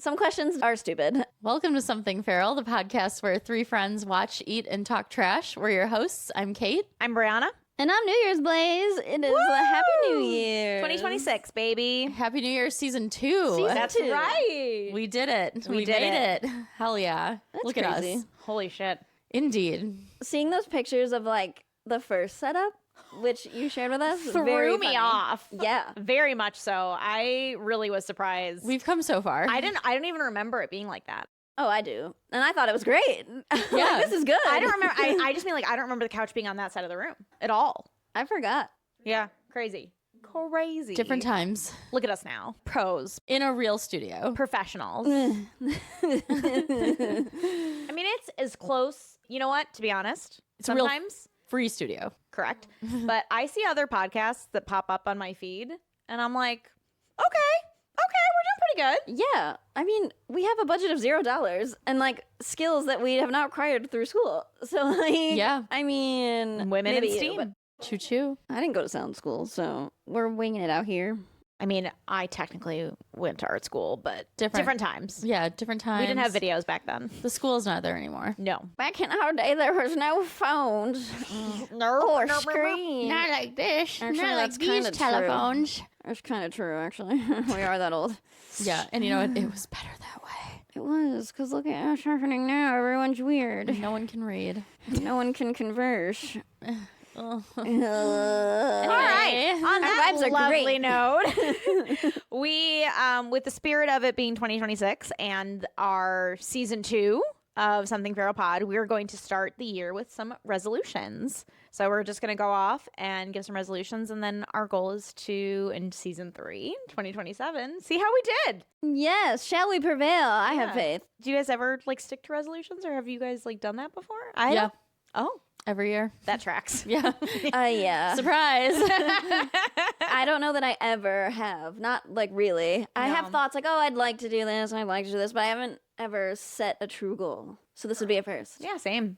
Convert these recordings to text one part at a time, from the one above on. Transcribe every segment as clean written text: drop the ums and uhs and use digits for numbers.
Some questions are stupid. Welcome to Something Feral, the podcast where three friends watch, eat, and talk trash. We're your hosts. I'm Kate. I'm Brianna. And I'm New Year's Blaze. It is a Happy New Year. 2026, baby. Happy New Year season 2. That's right. We did it. We made it. Hell yeah. That's Look crazy. at us. Holy shit. Indeed. Seeing those pictures of like the first setup, which you shared with us, Threw very me funny. off. Yeah. Very much so. I really was surprised. We've come so far. I don't even remember it being like that. Oh, I do. And I thought it was great. Yeah. Like, this is good. I don't remember. I just mean like I don't remember the couch being on that side of the room at all. I forgot. Yeah. Crazy. Different times. Look at us now. Pros. In a real studio. Professionals. I mean, it's as close. You know what? To be honest, It's a real sometimes free studio. correct. But I see other podcasts that pop up on my feed, and I'm like, okay, we're doing pretty good. Yeah. I mean, we have a budget of $0 and like skills that we have not acquired through school. So like, Yeah. I mean, Women in maybe you, STEAM. but Choo choo. I didn't go to sound school, so we're winging it out here. I mean, I technically went to art school, but Different. times. Yeah, different times. We didn't have videos back then. The school's not there anymore. No. Back in our day, there was no phones or screen. Not like this. Actually, not that's like these kinda true. telephones. That's kind of true, actually. We are that old. Yeah, and you know what? It was better that way. It was, because look at what's happening now. Everyone's weird. No one can read. No one can converse. Oh. All right. On Our that vibes are lovely great. note, we, with the spirit of it being 2026 and our season 2 of Something Feral Pod, we're going to start the year with some resolutions. So we're just going to go off and give some resolutions, and then our goal is to, in season 3, 2027, see how we did. Yes, shall we prevail? I have Yeah. faith. Do you guys ever like stick to resolutions, or have you guys like done that before? I Yeah. don't. Oh, Every year. that tracks. Yeah. Yeah. Surprise. I don't know that I ever have. Not like really. I have No. thoughts like, oh, I'd like to do this and I'd like to do this, but I haven't ever set a true goal. So this would be a first. Yeah, same.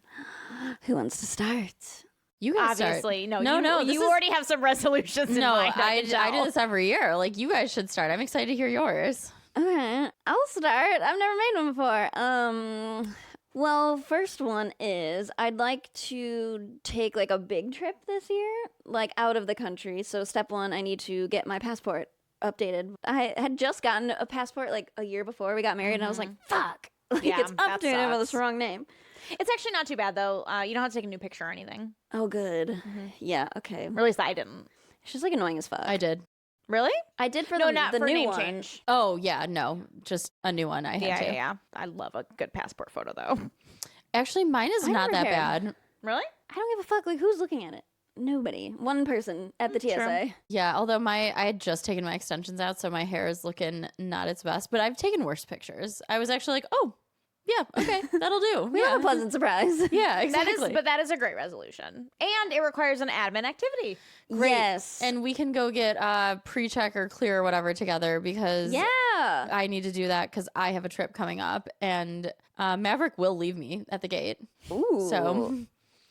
Who wants to start? You guys Obviously, start. no. this You is- already have some resolutions in No, mind. I can do tell. this every year. Like, you guys should start. I'm excited to hear yours. Okay, I'll start. I've never made one before. Well, first one is I'd like to take like a big trip this year, like out of the country. So step one, I need to get my passport updated. I had just gotten a passport like a year before we got married, and I was like, fuck. Like, Yeah, it's that updated with the sucks. wrong name. It's actually not too bad though. You don't have to take a new picture or anything. Oh, good. Yeah, okay. Or at least I didn't. It's just like annoying as fuck. I did. Really? I did for No, the, not the for new name one. change. Oh, yeah. No, just a new one I had to. Yeah. I love a good passport photo though. Actually, mine is I not never that cared. bad. Really? I don't give a fuck. Like, who's looking at it? Nobody. One person at the TSA. Yeah, although I had just taken my extensions out, so my hair is looking not its best. But I've taken worse pictures. I was actually like, oh, yeah, okay, that'll do. We yeah. have a pleasant surprise. Yeah, exactly. That is a great resolution. And it requires an admin activity. Great. Yes. And we can go get pre-check or clear or whatever together because yeah. I need to do that because I have a trip coming up and Maverick will leave me at the gate. Ooh. So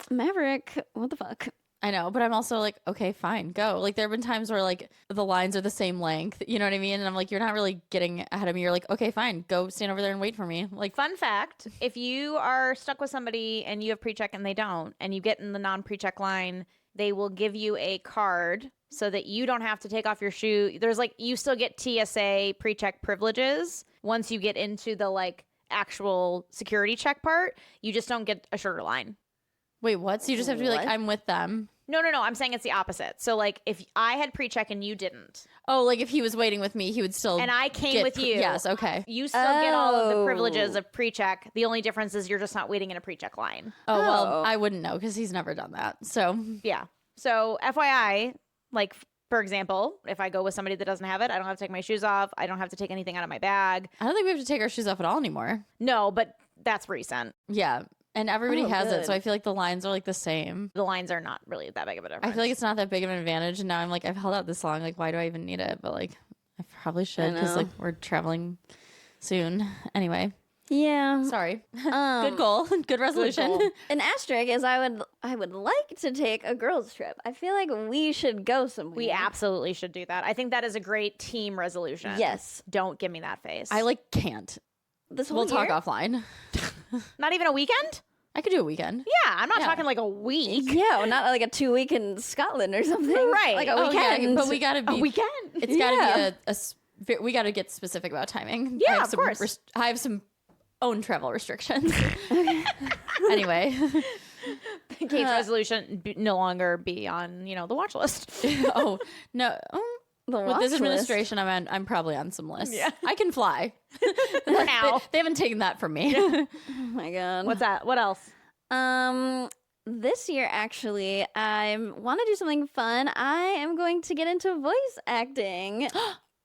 Maverick, what the fuck? I know, but I'm also like, okay, fine, go. Like, there have been times where, like, the lines are the same length, you know what I mean? And I'm like, you're not really getting ahead of me. You're like, okay, fine, go stand over there and wait for me. Like, Fun fact, if you are stuck with somebody and you have pre-check and they don't, and you get in the non-pre-check line, they will give you a card so that you don't have to take off your shoe. There's like, you still get TSA pre-check privileges once you get into the like actual security check part. You just don't get a shorter line. wait, what? So you just have to be like, What? I'm with them. No. I'm saying it's the opposite. So like if I had pre-check and you didn't, Oh, like if he was waiting with me, he would still and I came get with you. Yes, okay. You still get all of the Oh. privileges of pre-check. The only difference is you're just not waiting in a pre-check line. Oh, well, Oh. I wouldn't know because he's never done that. So, Yeah. So FYI, like for example, if I go with somebody that doesn't have it, I don't have to take my shoes off. I don't have to take anything out of my bag. I don't think we have to take our shoes off at all anymore. No, but that's recent. Yeah. And everybody Oh, has it. good. So I feel like the lines are like the same. The lines are not really that big of a difference. I feel like it's not that big of an advantage. And now I'm like, I've held out this long. Like, why do I even need it? But like, I probably should because know. like we're traveling soon. Anyway. Yeah. Sorry. Good goal. Good resolution. goal. An asterisk is I would like to take a girls trip. I feel like we should go somewhere. We absolutely should do that. I think that is a great team resolution. Yes. Don't give me that face. I like can't. This whole We'll talk year? offline. Not even a weekend? I could do a weekend. Yeah, I'm not Yeah. talking like a week. Yeah, well, not like a 2-week in Scotland or something. Right. Like a Oh, yeah, weekend. but we gotta be. A weekend? It's gotta Yeah. be we gotta get specific about timing. Yeah, I have of some course. I have some own travel restrictions. Anyway, Kate's resolution no longer be on, the watch list. oh no. The With watch this list. administration, I'm probably on some lists. Yeah. I can fly. Now. They haven't taken that from me. Oh my god. What's that? What else? This year actually, I want to do something fun. I am going to get into voice acting.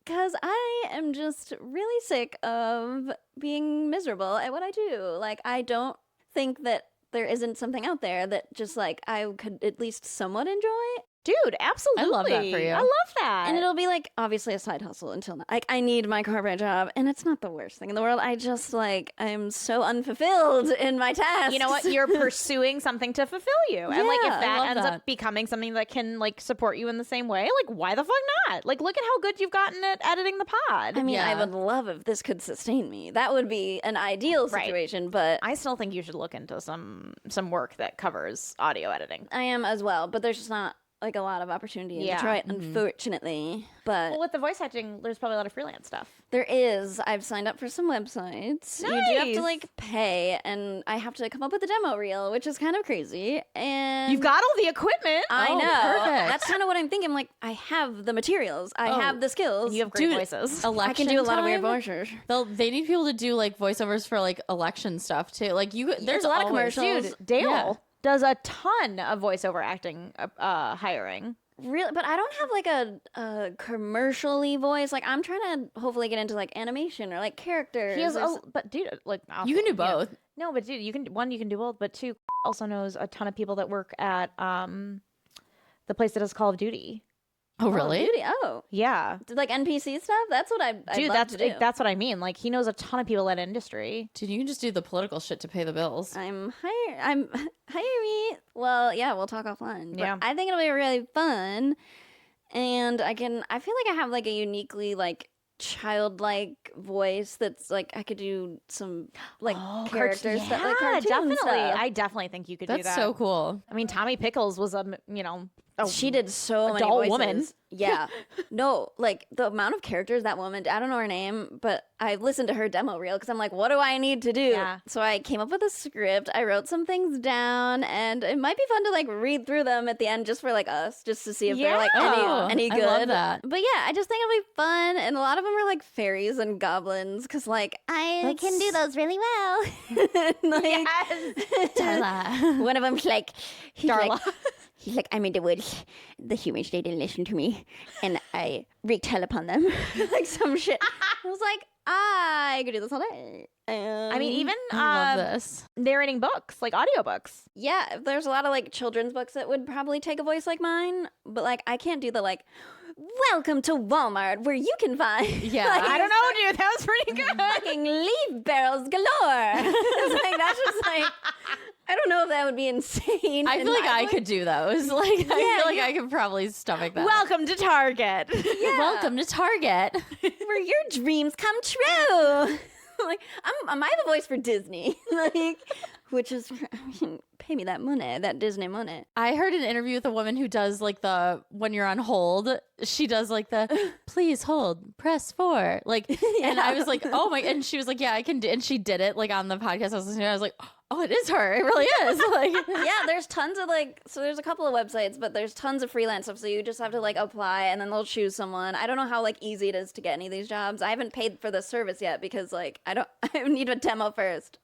Because I am just really sick of being miserable at what I do. Like, I don't think that there isn't something out there that just, like, I could at least somewhat enjoy. Dude, absolutely. I love that for you. I love that. And it'll be, like, obviously a side hustle until now. Like, I need my corporate job, and it's not the worst thing in the world. I just, like, I'm so unfulfilled in my tasks. you know what? You're pursuing something to fulfill you. And like if Yeah, I that love ends that. up becoming something that can like support you in the same way, like why the fuck not? Like look at how good you've gotten at editing the pod. I mean, I Yeah. would love if this could sustain me. That would be an ideal Right. situation, but I still think you should look into some work that covers audio editing. I am as well. But there's just not, like, a lot of opportunity in Yeah. Detroit, unfortunately. But Well, with the voice acting, there's probably a lot of freelance stuff. there is. I've signed up for some websites. You do have Nice. to, like, pay, and I have to come up with a demo reel, which is kind of crazy. And You've got all the equipment. I Oh, know. perfect. That's kind of what I'm thinking. I'm like, I have the materials. I have the skills. You have great Dude, voices. I can do a lot of weird time? voices. They need people to do like voiceovers for like election stuff too. Like there's a lot of always- commercials. Dude, Dale Yeah. does a ton of voiceover acting hiring. Really, but I don't have like a commercially voice. Like, I'm trying to hopefully get into like animation or like characters. He has or but dude, like You can do yeah. both. No, but dude, you can do both. But two, also knows a ton of people that work at the place that does Call of Duty. Oh Call of really? Duty. Oh, Yeah, like NPC stuff. That's what I'd dude, love to do. that's what I mean. Like he knows a ton of people in industry. Dude, you can just do the political shit to pay the bills. I'm hire me. Well, yeah, we'll talk offline. But Yeah. I think it'll be really fun, and I feel like I have like a uniquely like childlike voice that's like I could do some like characters that like cartoon definitely. stuff. I definitely think you could do That's that. so cool. I mean, Tommy Pickles was a She did so many adult voices. woman. Yeah. No, like the amount of characters that woman, I don't know her name, but I listened to her demo reel because I'm like, what do I need to do? Yeah. So I came up with a script. I wrote some things down, and it might be fun to like read through them at the end just for like us, just to see if they're like Yeah. any I good. love that. But yeah, I just think it'll be fun. And a lot of them are like fairies and goblins because like I can do those really well. Like, Darla. one of them's like, Darla. He's like, I'm in the woods. The humans, they didn't listen to me. And I wreaked hell upon them. Like some shit. I was like, I could do this all day. I mean, even I love this. narrating books, like audiobooks. Yeah, there's a lot of like children's books that would probably take a voice like mine. But like, I can't do the like, welcome to Walmart where you can find. Yeah, like, I don't know, dude. That was pretty good. fucking leaf barrels galore. It's like, that's just like, I don't know if that would be insane. I in feel like my I voice. could do those. Like I feel like I could probably stomach that. Welcome to Target. Welcome to Target. where your dreams come true. Like I have a voice for Disney, like, which is, I mean, pay me that money, that Disney money. I heard an interview with a woman who does like the when you're on hold, she does like the please hold, press 4. Like and I was like, oh my, and she was like, yeah, I can do, and she did it like on the podcast I was listening to. I was like, oh, it is her. It really is. Like Yeah, there's tons of like, so there's a couple of websites, but there's tons of freelance stuff. So you just have to like apply and then they'll choose someone. I don't know how like easy it is to get any of these jobs. I haven't paid for the service yet because like I need a demo first.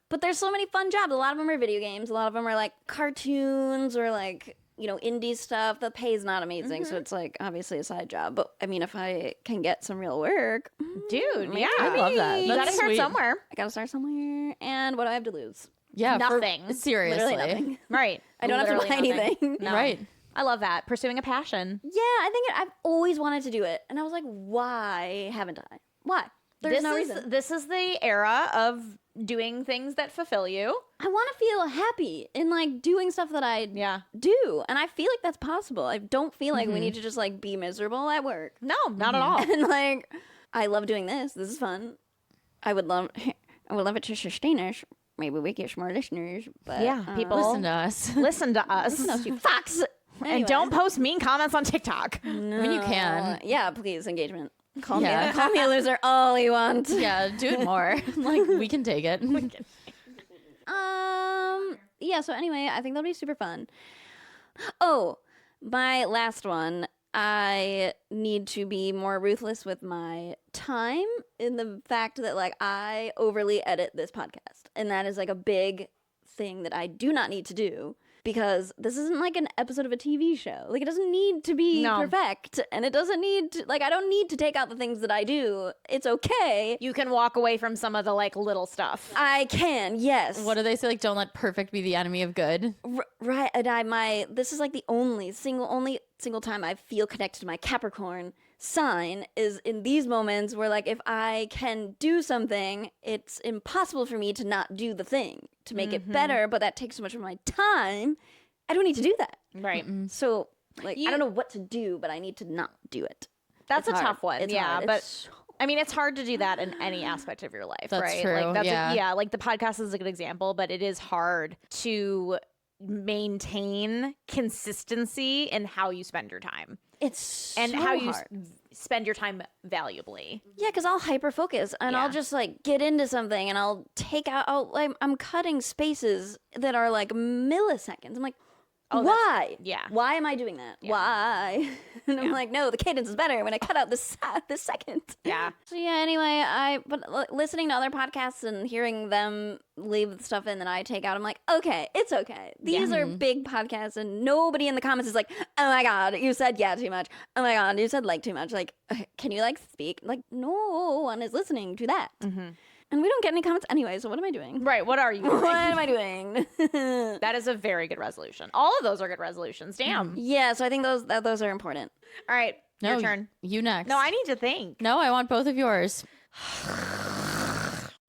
But there's so many fun jobs. A lot of them are video games. A lot of them are like cartoons or like, you know, indie stuff. The pay is not amazing. So it's like obviously a side job. But I mean, if I can get some real work, Dude, yeah. I love that. You That's gotta start sweet. somewhere. I gotta start somewhere. And what do I have to lose? yeah, Nothing. seriously. Literally nothing. Right. I don't have to Literally buy nothing. anything. No. Right. I love that. Pursuing a passion. Yeah, I think I've always wanted to do it. And I was like, why haven't I? Why? There's no reason. This is the era of doing things that fulfill you. I want to feel happy in like doing stuff that I do, and I feel like that's possible. I don't feel like we need to just like be miserable at work. No, not at all. And like, I love doing this. This is fun. I would love it to sustain us. Maybe we get more listeners, but people Listen to us. Listen to us. Listen to us, you fucks. Anyway. And don't post mean comments on TikTok. I mean, you can. Yeah, please, engagement. Call me a loser all you want. Yeah, do it more. Like, we can take it. Yeah, so anyway, I think that'll be super fun. Oh, my last one. I need to be more ruthless with my time in the fact that like I overly edit this podcast. And that is like a big thing that I do not need to do. Because this isn't like an episode of a TV show. Like, it doesn't need to be perfect. And it doesn't need to, like, I don't need to take out the things that I do. It's okay. You can walk away from some of the, like, little stuff. I can, yes. What do they say? Like, don't let perfect be the enemy of good. Right. And this is like the only single time I feel connected to my Capricorn sign is in these moments where like if I can do something, it's impossible for me to not do the thing to make it better, but that takes so much of my time. I don't need to do that. Right. So like I don't know what to do, but I need to not do it. That's It's a hard. tough one. It's yeah, hard. but I mean, it's hard to do that in any aspect of your life, That's right? true, Like yeah. like the podcast is a good example, but it is hard to maintain consistency in how you spend your time. It's And so how you hard. spend your time valuably. Yeah, because I'll hyper focus and I'll just like get into something and I'll take out. I'm cutting spaces that are like milliseconds. I'm like, why? Yeah. Why am I doing that? Why? And I'm like, no, the cadence is better when I cut out this second. Yeah. So yeah. Anyway, listening to other podcasts and hearing them leave the stuff in that I take out, I'm like, okay, it's okay. These are big podcasts, and nobody in the comments is like, oh my god, you said yeah too much. Oh my god, you said like too much. Like, can you like speak? Like, no one is listening to that. And we don't get any comments anyway, so what am I doing? Right. What are you doing? What am I doing? That is a very good resolution. All of those are good resolutions. Damn. Yeah, so I think those are important. All right. Your turn. You next. No, I need to think. No, I want both of yours.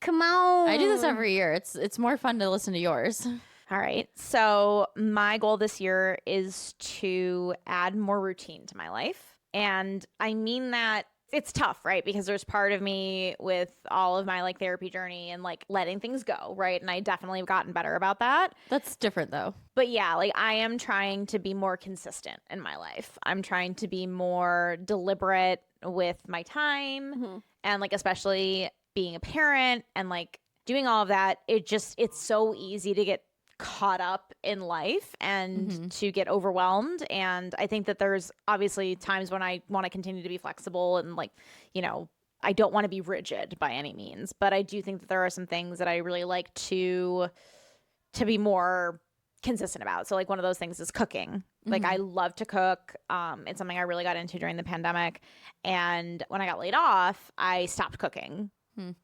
Come on. I do this every year. It's more fun to listen to yours. All right. So my goal this year is to add more routine to my life. And I mean that it's tough, right? Because there's part of me with all of my like therapy journey and like letting things go, right? And I definitely have gotten better about that. That's different though. But yeah, like I am trying to be more consistent in my life. I'm trying to be more deliberate with my time and like especially being a parent and like doing all of that. It's so easy to get caught up in life and to get overwhelmed. And I think that there's obviously times when I want to continue to be flexible and like, you know, I don't want to be rigid by any means, but I do think that there are some things that I really like to be more consistent about. So like one of those things is cooking. Like I love to cook. It's something I really got into during the pandemic. And when I got laid off, I stopped cooking.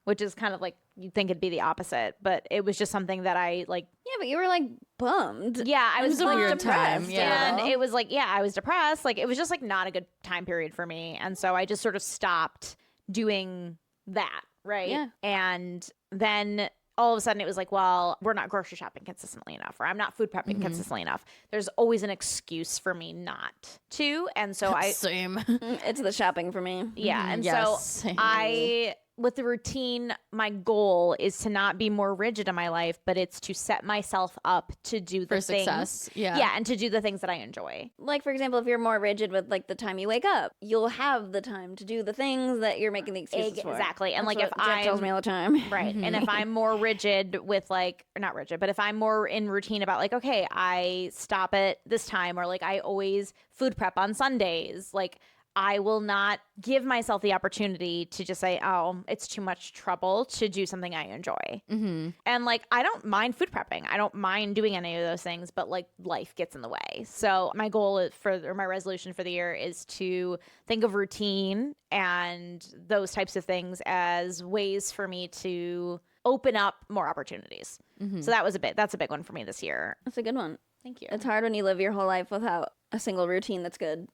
Which is kind of like you'd think it'd be the opposite, but it was just something that I like. Yeah, but you were like bummed. Yeah, I was a like weird time, depressed, yeah. and it was like I was depressed. Like it was just like not a good time period for me, and so I just sort of stopped doing that. Right. Yeah. And then all of a sudden it was like, well, we're not grocery shopping consistently enough, or I'm not food prepping consistently enough. There's always an excuse for me not to, and so Same. It's the shopping for me. yeah, and Yes, so same. with the routine, my goal is to not be more rigid in my life, but it's to set myself up to do the For things. success. Yeah. Yeah, and to do the things that I enjoy. Like, for example, if you're more rigid with like the time you wake up, you'll have the time to do the things that you're making the excuses for. Exactly. And That's like if what Jeff tells me all the time. Right. And if I'm more rigid with like, or not rigid, but if I'm more in routine about like, okay, I stop at this time, or like I always food prep on Sundays, like I will not give myself the opportunity to just say, oh, it's too much trouble to do something I enjoy. And like, I don't mind food prepping. I don't mind doing any of those things, but like life gets in the way. So my goal or my resolution for the year is to think of routine and those types of things as ways for me to open up more opportunities. So that's a big one for me this year. That's a good one. Thank you. It's hard when you live your whole life without a single routine that's good.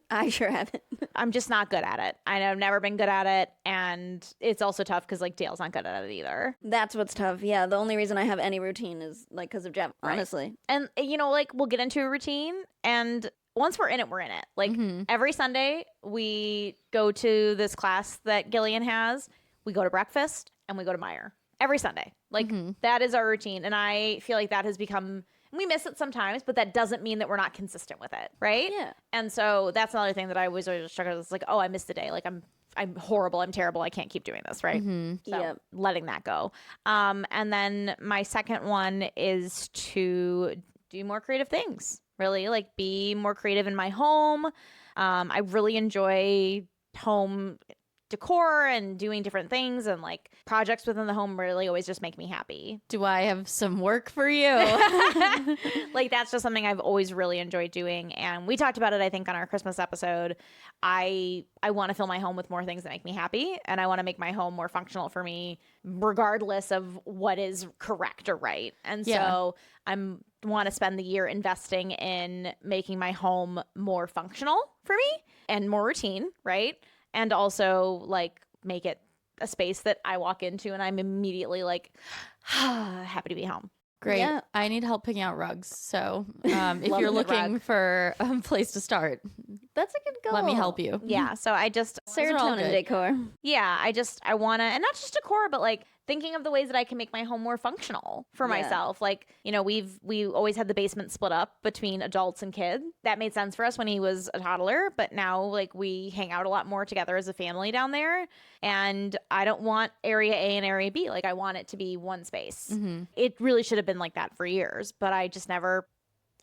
I sure haven't. I'm just not good at it. I've never been good at it. And it's also tough because like Dale's not good at it either. That's what's tough. Yeah, the only reason I have any routine is like because of Jeff, honestly. And, you know, like we'll get into a routine and once we're in it, we're in it. Like every Sunday, we go to this class that Gillian has. We go to breakfast and we go to Meyer every Sunday. Like that is our routine. And I feel like that has become, we miss it sometimes, but that doesn't mean that we're not consistent with it. Right. Yeah. And so that's another thing that I was always struggled with. It's like, oh, I missed the day. Like I'm horrible. I'm terrible. I can't keep doing this. Right. So letting that go. And then my second one is to do more creative things. Really, like be more creative in my home. I really enjoy home decor and doing different things, and like projects within the home really always just make me happy. Do I have some work for you? Like that's just something I've always really enjoyed doing, and we talked about it I think on our Christmas episode. I want to fill my home with more things that make me happy, and I want to make my home more functional for me regardless of what is correct or right. And so I'm want to spend the year investing in making my home more functional for me and more routine, right? And also like make it a space that I walk into and I'm immediately like happy to be home. Great. Yeah. I need help picking out rugs. So if you're looking for a place to start, That's a good goal. let me help you. Yeah. So I just Serotonin decor. yeah, I want to, and not just decor, but like thinking of the ways that I can make my home more functional for myself. Like, you know, we always had the basement split up between adults and kids. That made sense for us when he was a toddler, but now like we hang out a lot more together as a family down there. And I don't want area A and area B. Like I want it to be one space. It really should have been like that for years, but I just never,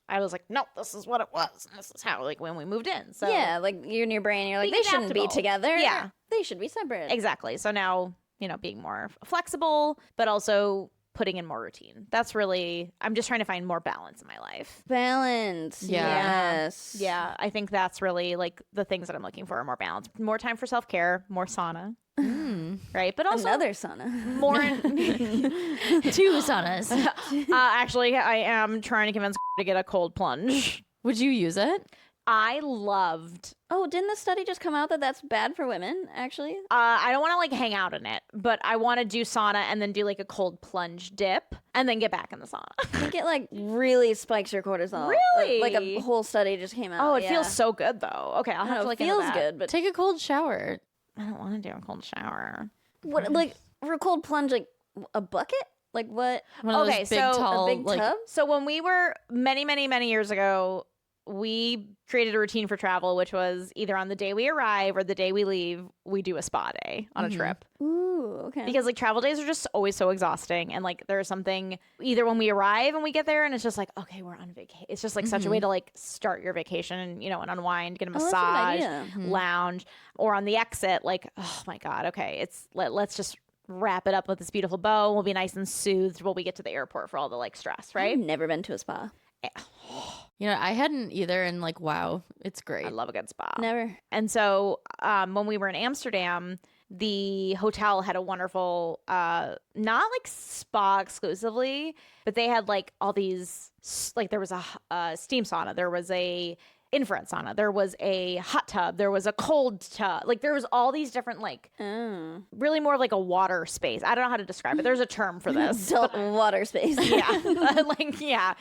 I was like, no, this is what it was. And this is how, like when we moved in. So Yeah, like you're in your brain, you're like, Being they shouldn't be adaptable. together. Yeah. They should be separate. exactly. So now, you know, being more flexible, but also putting in more routine. That's really, I'm just trying to find more balance in my life. Balance. Yeah. Yes. Yeah, I think that's really like the things that I'm looking for are more balance, more time for self-care, more sauna, right? But also Another sauna. more. 2 saunas. Actually, I am trying to convince to get a cold plunge. Would you use it? I loved. Oh, didn't the study just come out that that's bad for women, actually? I don't want to like hang out in it, but I want to do sauna and then do like a cold plunge dip and then get back in the sauna. I think it like really spikes your cortisol. Really? Like a whole study just came out. Oh, it yeah. feels so good though. Okay, I'll I have don't to know, look it into feels that. good, but Take a cold shower. I don't want to do a cold shower. what, like for a cold plunge, like a bucket? Like what? One of Okay, those big, so a tall, A big like, tub? So when we were many years ago, we created a routine for travel, which was either on the day we arrive or the day we leave, we do a spa day on a trip. Ooh, okay. Because like travel days are just always so exhausting. And like there's something either when we arrive and we get there and it's just like, okay, we're on vacation. It's just like such a way to like start your vacation and, you know, and unwind, get a that's a good massage, idea. lounge, or on the exit, like, oh my God, okay, it's let's just wrap it up with this beautiful bow. We'll be nice and soothed while we get to the airport for all the like stress, right? I've never been to a spa. you know, I hadn't either. And like, wow, it's great. I love a good spa. Never. And so when we were in Amsterdam, the hotel had a wonderful, not like spa exclusively, but they had like all these, like there was a steam sauna, there was a infrared sauna, there was a hot tub, there was a cold tub, like there was all these different like Oh. really more of like a water space. I don't know how to describe it. There's a term for this. Adult water space. Yeah. Like, yeah.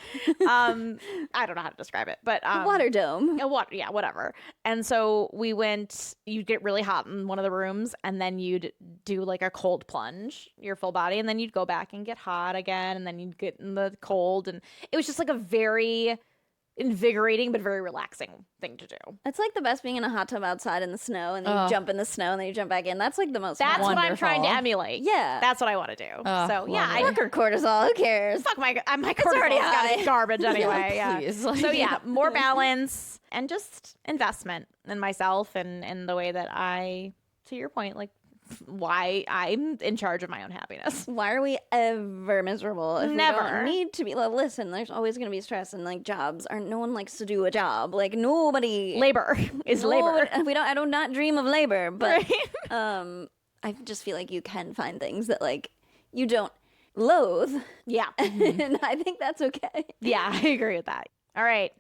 I don't know how to describe it, but Water dome. yeah, whatever. And so we went, you'd get really hot in one of the rooms and then you'd do like a cold plunge, your full body, and then you'd go back and get hot again, and then you'd get in the cold. And it was just like a very invigorating but very relaxing thing to do. It's like the best being in a hot tub outside in the snow and then you jump in the snow and then you jump back in. That's like the most That's fun. what I'm trying to Wonderful. emulate. Yeah. That's what I want to do. So yeah, love it. Fuck her cortisol. Who cares? fuck my already cortisol's high. got garbage anyway. Yeah. Please. So yeah, more balance and just investment in myself and in the way that I, to your point, like why I'm in charge of my own happiness. Why are we ever miserable if we Never. don't need to be? Like, listen, there's always going to be stress and like jobs aren't. No one likes to do a job. Like nobody. Labor is labor. We don't. I do not dream of labor, but Right? I just feel like you can find things that like you don't loathe, Yeah. and I think that's okay. Yeah, I agree with that. All right.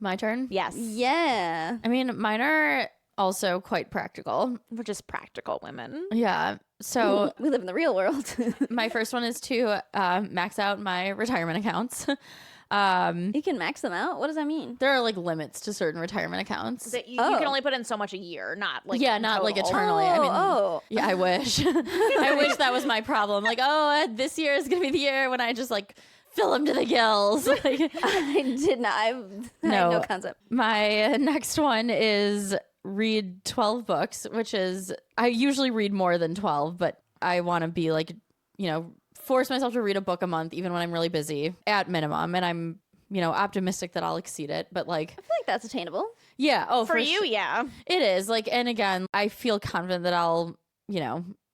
My turn? Yes. Yeah. I mean, mine are also quite practical. We're just practical women. Yeah. So We live in the real world. my first one is to max out my retirement accounts. You can max them out? What does that mean? There are like limits to certain retirement accounts. That you can only put in so much a year, not like not like total. eternally. I mean, Oh. yeah, I wish. I wish that was my problem. Like, this year is going to be the year when I just like fill them to the gills. Like, I did not. I had no concept. My next one is read 12 books, which is, I usually read more than 12, but I want to be like, force myself to read a book a month, even when I'm really busy at minimum. And I'm, optimistic that I'll exceed it. But like, I feel like that's attainable. yeah. Oh, For you, yeah. It is like, and again, I feel confident that I'll,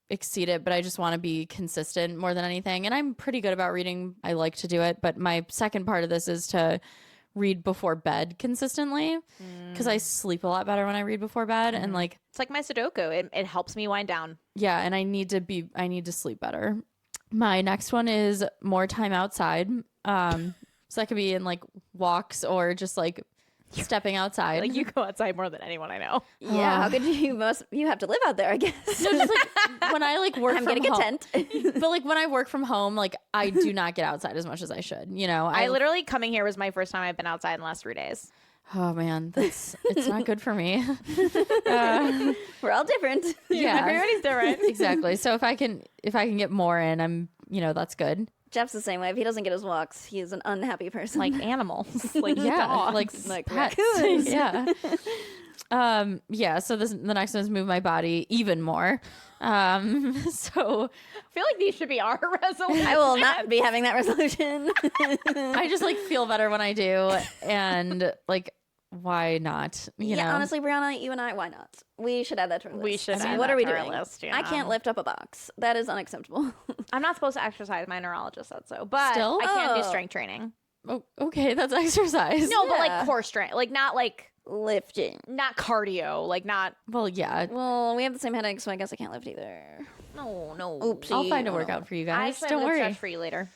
exceed it, but I just want to be consistent more than anything. And I'm pretty good about reading. I like to do it. But my second part of this is to read before bed consistently because I sleep a lot better when I read before bed. And like, It's like my Sudoku. It helps me wind down. yeah. And I need to sleep better. My next one is more time outside. So that could be in like walks or just like stepping outside. Like you go outside more than anyone I know. Yeah, how could you have to live out there, I guess. No, just like when I like work I'm from getting a home. tent. But like when I work from home, like I do not get outside as much as I should. I literally coming here was my first time I've been outside in the last 3 days. Oh man, it's not good for me. We're all different. Yeah, Everybody's different. exactly. So if I can get more in, I'm that's good. Jeff's the same way. If he doesn't get his walks, he's an unhappy person. Like animals. Like Yeah, dogs. like Like pets. raccoons. Yeah. Yeah. So the next one is move my body even more. So I feel like these should be our resolutions. I will not be having that resolution. I just like feel better when I do, and like why not? You know? Honestly, Brianna, you and I, why not? We should add that to our list. We should add what that are we to our doing? list, I can't lift up a box. That is unacceptable. I'm not supposed to exercise. My neurologist said so. But Still? I can do Oh. strength training. Oh, okay, that's exercise. No, but Yeah. like core strength. Like not Lifting. not cardio. Like not Well, yeah. Well, we have the same headache, so I guess I can't lift either. no. Oopsie. I'll find a workout for you guys. Don't worry. For you later.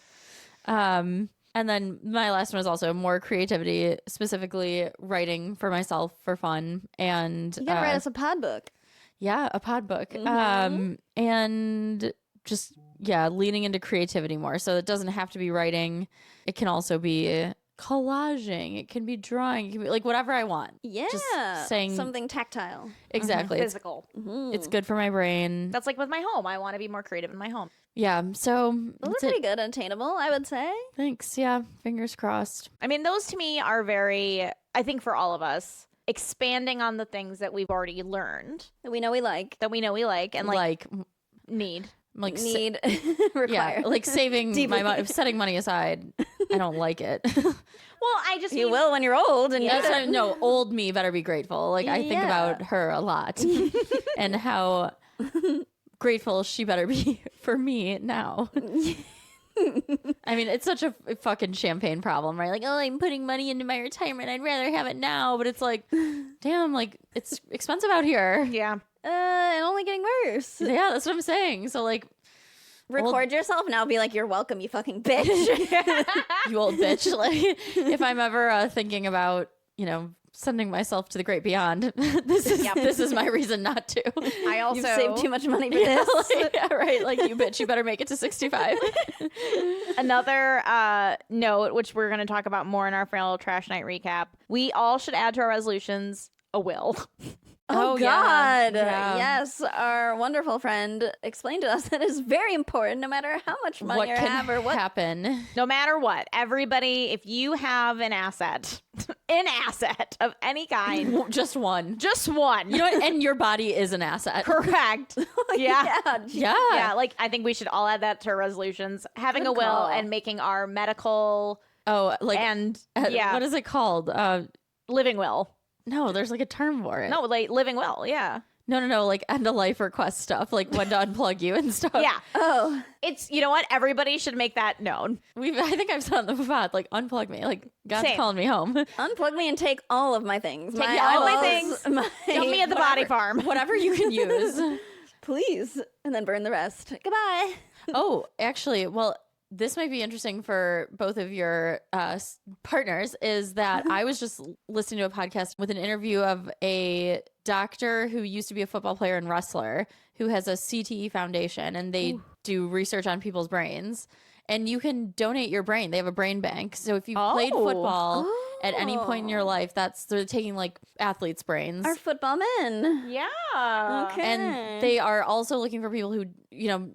And then my last one is also more creativity, specifically writing for myself for fun. And You gotta write us a pod book. yeah, a pod book. Mhm. And just leaning into creativity more. So it doesn't have to be writing. It can also be collaging. It can be drawing. It can be like whatever I want. Yeah. Just saying something tactile. exactly. It's, Physical. it's good for my brain. That's like with my home. I want to be more creative in my home. Yeah. So Those that's are it. pretty good and attainable, I would say. Thanks. Yeah. Fingers crossed. I mean, those to me are very, I think for all of us, expanding on the things that we've already learned That we know we like. that we know we like and like need. like sa- Need, yeah, require. like saving Deeply. my money, setting money aside. I don't like it. Well, I just You mean, will when you're old. And That's what no, old me better be grateful. Like I think Yeah. about her a lot and how grateful she better be for me now. I mean, it's such a fucking champagne problem, right? Like, oh, I'm putting money into my retirement. I'd rather have it now, but it's like, damn, like it's expensive out here. yeah. and only getting worse. Yeah, that's what I'm saying. So like, Record yourself now. Be like, you're welcome, you fucking bitch. you old bitch. Like, if I'm ever thinking about, sending myself to the great beyond, this is my reason not to. I also You've saved too much money for this. Yeah, right. Like, you bitch, you better make it to 65. Another note, which we're going to talk about more in our final trash night recap. We all should add to our resolutions a will. Oh, yeah. God. Yeah. Yes, our wonderful friend explained to us that it's very important no matter how much money What you can have or what. happen? No matter what, everybody, if you have an asset of any kind, Just one. just one. You know what? And your body is an asset. Correct. Yeah. Yeah. Yeah, like I think we should all add that to our resolutions. Having Good a will call. and making our medical Oh, like, and what is it called? living will. No, there's like a term for it. No, like living will. Yeah. No, like end of life request stuff, like when to unplug you and stuff. Yeah. Oh, It's, you know what? Everybody should make that known. I think I've said on the pod, like unplug me, like God's Same. calling me home. unplug me and take all of my things. Take all my eyeballs, things. my Dump me at the body farm. Whatever you can use. Please. And then burn the rest. Goodbye. Oh, actually, well, this might be interesting for both of your partners, is that I was just listening to a podcast with an interview of a doctor who used to be a football player and wrestler who has a CTE foundation, and they do research on people's brains. And you can donate your brain. They have a brain bank. So if you played football at any point in your life, they're taking like athletes' brains. Our football men. Yeah. Okay. And they are also looking for people who,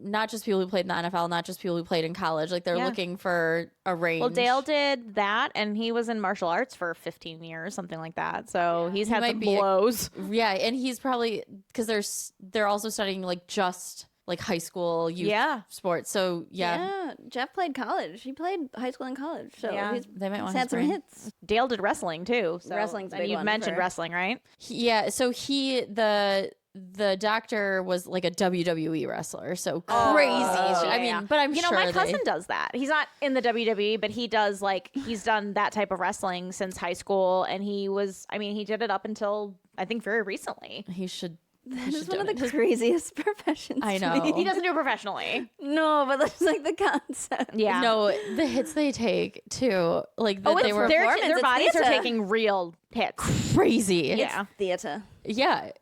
not just people who played in the NFL, not just people who played in college. Like they're looking for a range. Well, Dale did that, and he was in martial arts for 15 years, something like that. So he's had some blows. Yeah, and he's probably, because they're also studying like just like high school youth sports. So yeah, Jeff played college. He played high school and college. So they might want had some hits. Dale did wrestling too. So. Wrestling's a big you've one mentioned wrestling, right? So the doctor was like a WWE wrestler. So crazy. I mean, but I'm sure my cousin does that. He's not in the WWE, but he does he's done that type of wrestling since high school, and he did it up until I think very recently. He should. That is one of the craziest professions. I know. He doesn't do it professionally. No, but that's like the concept. Yeah. No, the hits they take too. Like their bodies theater. are taking real hits. Crazy. Yeah. It's theater. Yeah.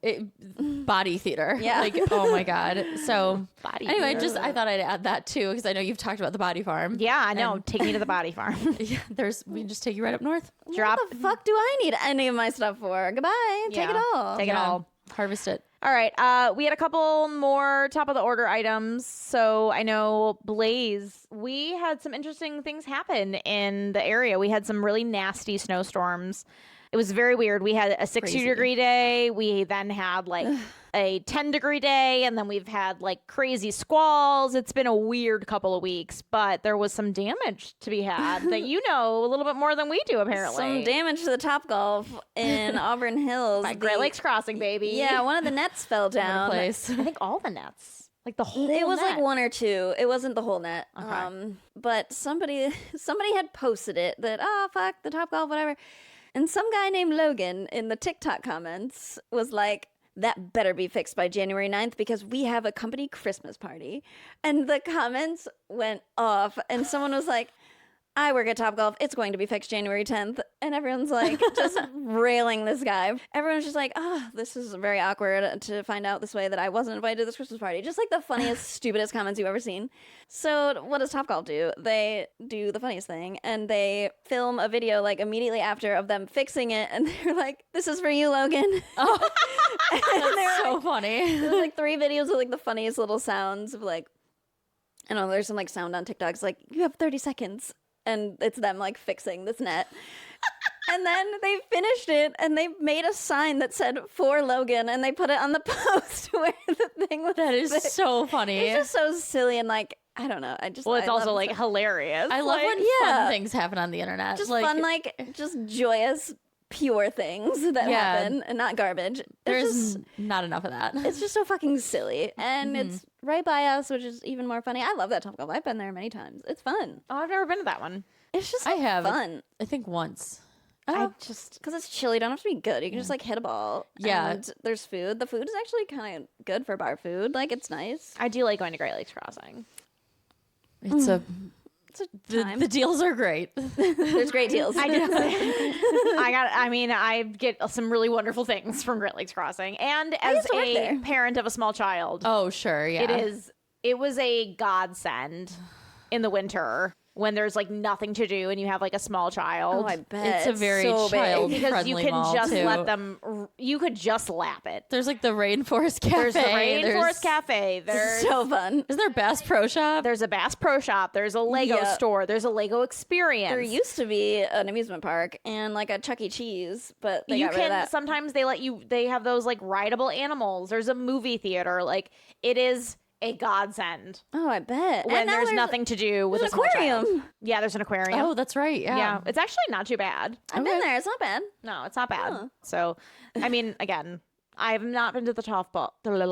Body theater. Yeah. Like, oh my God. So anyway, theater. I thought I'd add that too, because I know you've talked about the body farm. Yeah, I know. Take me to the body farm. Yeah, we can just take you right up north. Drop. What the fuck do I need any of my stuff for? Goodbye. Take it all. Take it all. Harvest it. All right. We had a couple more top of the order items. So I know Blaze, we had some interesting things happen in the area. We had some really nasty snowstorms. It was very weird. We had a 60-degree day. We then had like a 10-degree day, and then we've had like crazy squalls. It's been a weird couple of weeks, but there was some damage to be had that you know a little bit more than we do, apparently. Some damage to the Topgolf in Auburn Hills. By Great Lakes Crossing, baby. Yeah, one of the nets fell down. Place. I think all the nets. Like the whole It was net. like one or two. It wasn't the whole net. Okay. But somebody had posted it that, fuck, the Topgolf, whatever. And some guy named Logan in the TikTok comments was like, that better be fixed by January 9th because we have a company Christmas party. And the comments went off. And someone was like, I work at Topgolf. It's going to be fixed January 10th. And everyone's like just railing this guy. Everyone's just like, this is very awkward to find out this way that I wasn't invited to this Christmas party. Just like the funniest, stupidest comments you've ever seen. So what does Topgolf do? They do the funniest thing. And they film a video like immediately after of them fixing it. And they're like, this is for you, Logan. Oh, that's so like, funny. There's like 3 videos of like the funniest little sounds of like, I don't know, there's some like sound on TikTok. It's like, you have 30 seconds. And it's them like fixing this net. And then they finished it and they made a sign that said for Logan and they put it on the post where the thing was. That is fixed. so funny. It's just so silly and like, I don't know. It's I also love like hilarious. I love when fun things happen on the internet. just fun, like just joyous, pure things that happen and not garbage. There's not enough of that. It's just so fucking silly. And it's right by us, which is even more funny. I love that Topgolf. I've been there many times. It's fun. Oh, I've never been to that one. It's just I have fun. I think once. I just because it's chill, you don't have to be good. You can just like hit a ball. Yeah. And there's food. The food is actually kind of good for bar food. Like it's nice. I do like going to Great Lakes Crossing. It's a Time. the deals are great. There's great deals. I get some really wonderful things from Great Lakes Crossing. And as used to work a there. parent of a small child, Oh, sure, yeah. it was a godsend in the winter when there's like nothing to do and you have like a small child. Oh, I bet It's a very so big. child- because you friendly can mall, just too. let them, you could just lap it. There's like the Rainforest Cafe. There's the Rainforest Cafe. There's so fun. Is there Bass Pro Shop? There's a Bass Pro Shop. There's a Lego Yeah. store. There's a Lego Experience. There used to be an amusement park and like a Chuck E. Cheese, but they you got rid of can that. sometimes they have those like rideable animals. There's a movie theater. Like it is a godsend Oh, I bet. when And now there's nothing to do with there's a an small child. aquarium. Yeah, there's an aquarium. Oh, that's right. Yeah. yeah, it's actually not too bad. I've been there. It's not bad. No, it's not bad. Huh. So, I mean, again, I've not been to the top ball. I'm gonna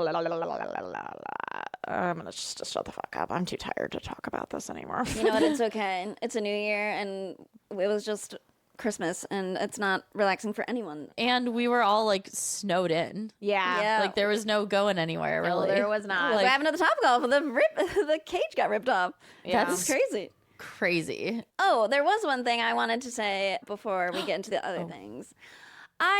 just shut the fuck up. I'm too tired to talk about this anymore. You know what? It's okay. It's a new year, and it was just Christmas, and it's not relaxing for anyone. And we were all like snowed in. Yeah. Like there was no going anywhere really. No, there was not. What happened to the Topgolf? The cage got ripped off. Yeah. That's crazy. Crazy. Oh, there was one thing I wanted to say before we get into the other things.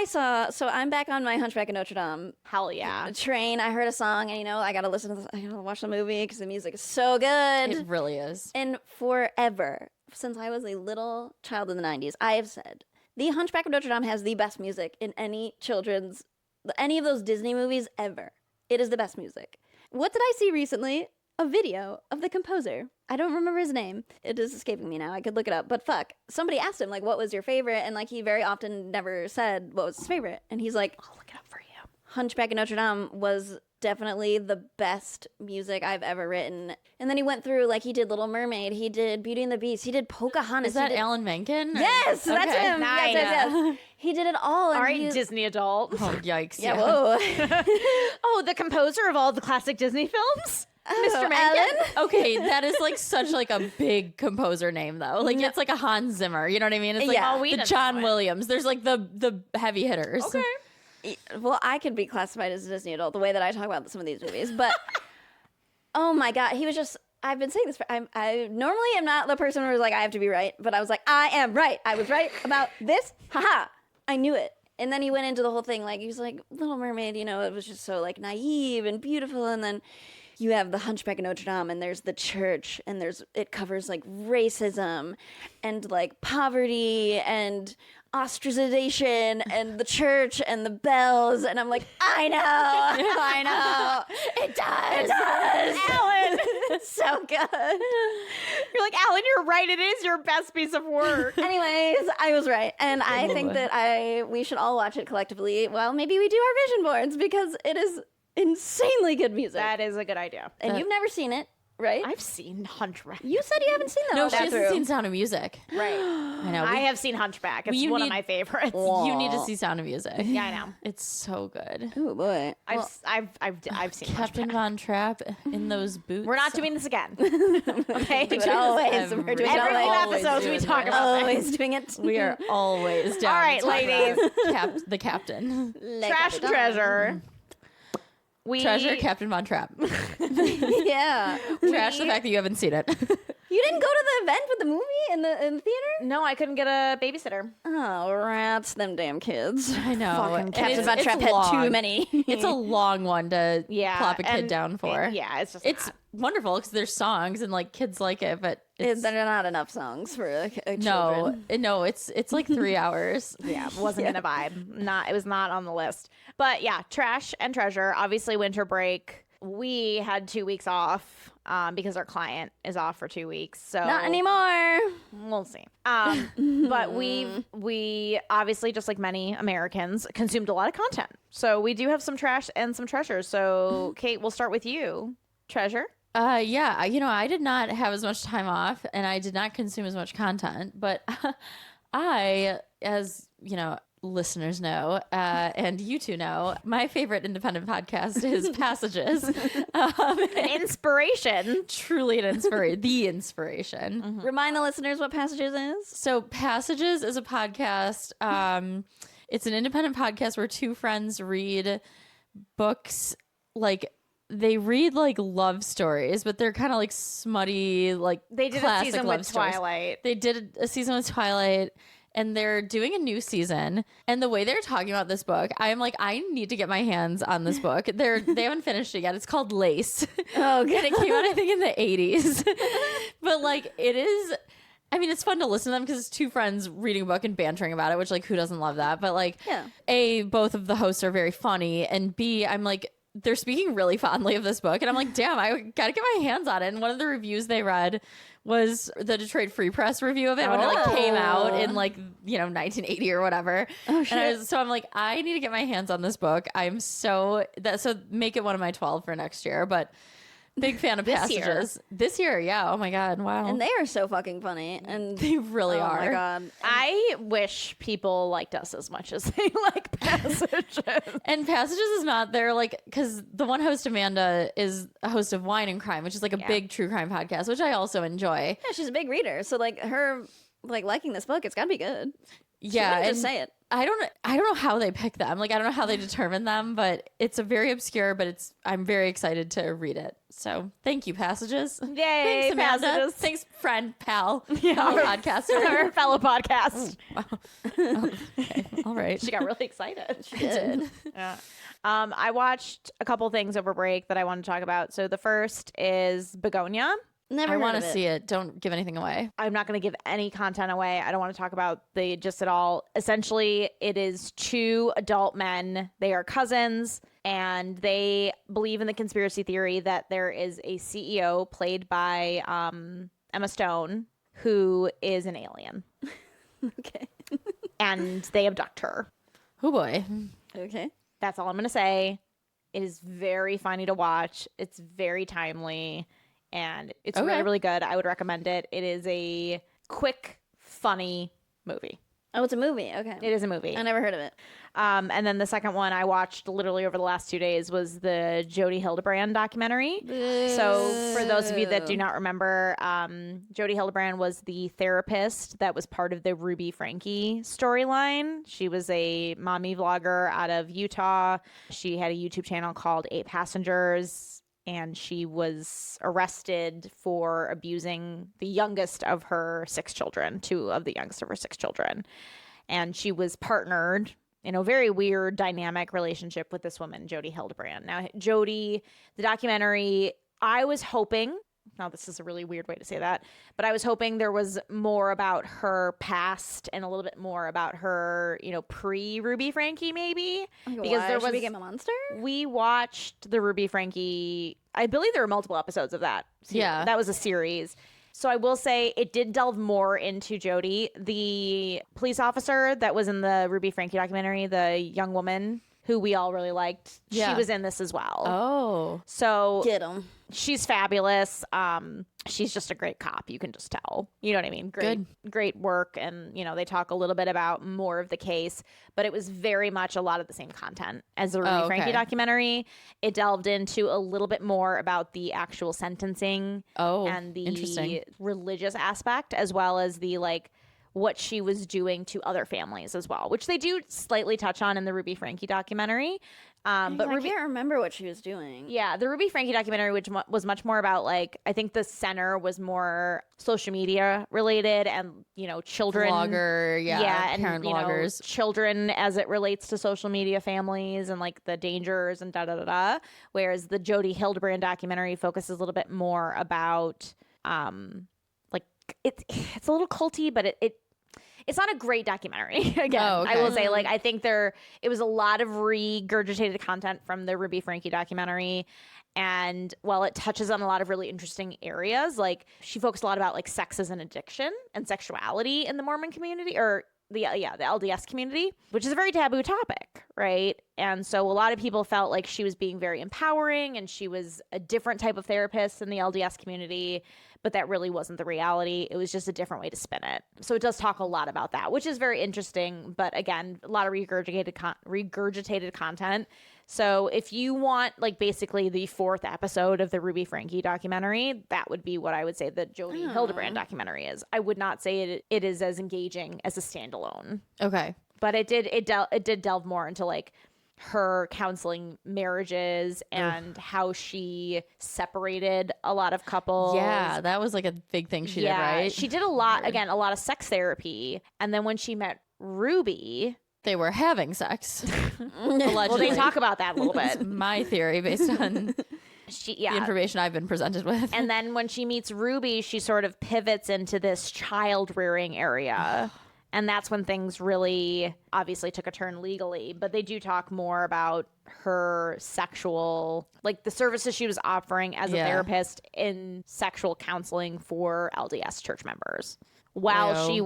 So I'm back on my Hunchback of Notre Dame Hell yeah. train. I heard a song, and I gotta I gotta watch the movie because the music is so good. It really is. And forever, since I was a little child in the 90s, I have said the Hunchback of Notre Dame has the best music in any of those Disney movies ever. It is the best music. What did I see recently? A video of the composer. I don't remember his name. It is escaping me now. I could look it up. But fuck, somebody asked him, like, what was your favorite? And, like, he very often never said what was his favorite. And he's like, I'll look it up for you. Hunchback of Notre Dame was definitely the best music I've ever written. And then he went through, like, he did Little Mermaid, he did Beauty and the Beast, he did Pocahontas. Is that Alan Menken? Yes, that's him. Nice. Yes. He did it all. All And right, Disney adult. Oh, yikes. Yeah, whoa. Oh, the composer of all the classic Disney films? Mr. Menken? Alan? Okay, that is like such like a big composer name though. Like it's like a Hans Zimmer, you know what I mean? It's like Yeah. Oh, we the know John that. Williams. There's like the heavy hitters. Okay. Well, I could be classified as a Disney adult the way that I talk about some of these movies, but oh my God, he was just. I've been saying this. I normally am not the person who's like I have to be right, but I was like I am right. I was right about this. Haha, I knew it. And then he went into the whole thing like he was like Little Mermaid. It was just so like naive and beautiful, and then you have the Hunchback of Notre Dame, and there's the church, and it covers like racism and like poverty and ostracization and the church and the bells, and I'm like, I know, it does, Alan, it's so good. You're like, Alan, you're right. It is your best piece of work. Anyways, I was right, and I think that we should all watch it collectively. Well, maybe we do our vision boards because it is insanely good music. That is a good idea. And you've never seen it, right? I've seen Hunchback. You said you haven't seen that. No, all she that hasn't through. seen Sound of Music. Right. I know. I have seen Hunchback. It's you one of need- my favorites. You need to see Sound of Music. Yeah, I know. It's so good. Oh boy. I've seen Captain Hunchback. Von Trapp in those boots. We're not doing this again. Okay. Do it always. Every- We're doing it Every always. always episodes we doing talk this. about this. Always doing it. We are always down. All right, to talk ladies. about the captain. Trash and treasure. We Treasure Captain Von Trapp. Yeah. Trash the fact that you haven't seen it. You didn't go to the event with the movie in the theater? No, I couldn't get a babysitter. Oh, rats, them damn kids. I know. Fucking And Captain it's- Von it's Trapp had long. too many. It's a long one to Yeah, plop a kid and- down for. Yeah, it's just It's wonderful because there's songs and like kids like it, but it's There are not enough songs for no, children. no, it's like 3 hours. yeah, wasn't in a vibe. It was not on the list. But yeah, trash and treasure. Obviously, winter break. We had 2 weeks off because our client is off for 2 weeks. So Not anymore. we'll see. But we obviously, just like many Americans, consumed a lot of content. So we do have some trash and some treasures. So Kate, we'll start with you. Treasure. Yeah, I did not have as much time off and I did not consume as much content, but I, as listeners know, and you two know, my favorite independent podcast is Passages. An inspiration. Truly the inspiration. Remind the listeners what Passages is. So Passages is a podcast. It's an independent podcast where two friends read books. Like they read like love stories, but they're kind of like smutty, like They did a classic season love with stories. Twilight. They did a season with Twilight. And they're doing a new season. And the way they're talking about this book, I'm like, I need to get my hands on this book. They haven't finished it yet. It's called Lace. Oh, And it came out, I think, in the 80s. But like, it is. I mean, it's fun to listen to them because it's two friends reading a book and bantering about it, which like, who doesn't love that? But like, Yeah. A, both of the hosts are very funny. And B, I'm like, they're speaking really fondly of this book. And I'm like, damn, I got to get my hands on it. And one of the reviews they read was the Detroit Free Press review of it when it like came out in like 1980 or whatever. Oh, shit. And so I'm like, I need to get my hands on this book. I'm so make it one of my 12 for next year. But big fan of Passages this year. Yeah. Oh my god. Wow. And they are so fucking funny. And they really oh are. my god. I wish people liked us as much as they like Passages. And Passages is not there, like, because the one host, Amanda, is a host of Wine and Crime, which is like a big true crime podcast, which I also enjoy. Yeah, she's a big reader. So like her like liking this book, it's gotta be good. Yeah, Just say it. I don't know how they pick them. Like, I don't know how they determine them, but it's a very obscure, but I'm very excited to read it. So thank you, Passages. Yay, Thanks, Amanda. Passages. Thanks, friend, pal, Our podcaster. Our fellow podcast. Okay. All right. She got really excited. She did. Yeah. I watched a couple things over break that I want to talk about. So the first is Begonia. Never I want to see it. Don't give anything away. I'm not going to give any content away. I don't want to talk about the gist at all. Essentially, it is two adult men. They are cousins, and they believe in the conspiracy theory that there is a CEO played by Emma Stone who is an alien. Okay. And they abduct her. Oh, boy. Okay. That's all I'm going to say. It is very funny to watch. It's very timely. And it's Okay. really, really good. I would recommend it. It is a quick, funny movie. Oh, it's a movie. Okay. It is a movie. I never heard of it. And then the second one I watched literally over the last 2 days was the Jodi Hildebrandt documentary. So for those of you that do not remember, Jodi Hildebrandt was the therapist that was part of the Ruby Frankie storyline. She was a mommy vlogger out of Utah. She had a YouTube channel called 8 Passengers. And she was arrested for abusing the youngest of her 6 children, 2 of the youngest of her 6 children. And she was partnered in a very weird dynamic relationship with this woman, Jodi Hildebrandt. Now, Jodi, the documentary, I was hoping, now this is a really weird way to say that, but I was hoping there was more about her past and a little bit more about her, pre-Ruby Frankie maybe. Like, because why there she was became a monster? We watched the Ruby Frankie. I believe there were multiple episodes of that. Yeah. That was a series. So I will say it did delve more into Jodi. The police officer that was in the Ruby Frankie documentary, the young woman who we all really liked, Yeah. she was in this as well. Oh. So Get him. she's fabulous. She's just a great cop. You can just tell. You know what I mean? Great work. And, they talk a little bit about more of the case, but it was very much a lot of the same content as the Ruby Frankie documentary. It delved into a little bit more about the actual sentencing and the interesting. religious aspect, as well as the what she was doing to other families as well, which they do slightly touch on in the Ruby Frankie documentary. But I can't remember what she was doing. yeah, the Ruby Frankie documentary, which was much more about I think the center was more social media related and children, Vlogger, and parent vloggers, children as it relates to social media families and the dangers and da da da da. Whereas the Jodi Hildebrandt documentary focuses a little bit more about it's a little culty, but it's not a great documentary. Again, I will say, I think it was a lot of regurgitated content from the Ruby Frankie documentary. And while it touches on a lot of really interesting areas, she focused a lot about sex as an addiction and sexuality in the Mormon community, or the LDS community, which is a very taboo topic, right? And so a lot of people felt like she was being very empowering and she was a different type of therapist in the LDS community, but that really wasn't the reality. It was just a different way to spin it. So it does talk a lot about that, which is very interesting. But again, a lot of regurgitated content. So if you want basically the 4th episode of the Ruby Frankie documentary, that would be what I would say the Jodi Hildebrandt documentary is. I would not say it is as engaging as a standalone. Okay. But it did delve more into her counseling marriages and how she separated a lot of couples. Yeah, that was a big thing she did, right? She did a lot of sex therapy. And then when she met Ruby, they were having sex. well, Allegedly. they talk about that a little bit. My theory based on the information I've been presented with. And then when she meets Ruby, she sort of pivots into this child rearing area. And that's when things really obviously took a turn legally. But they do talk more about her sexual, the services she was offering as a therapist in sexual counseling for LDS church members while she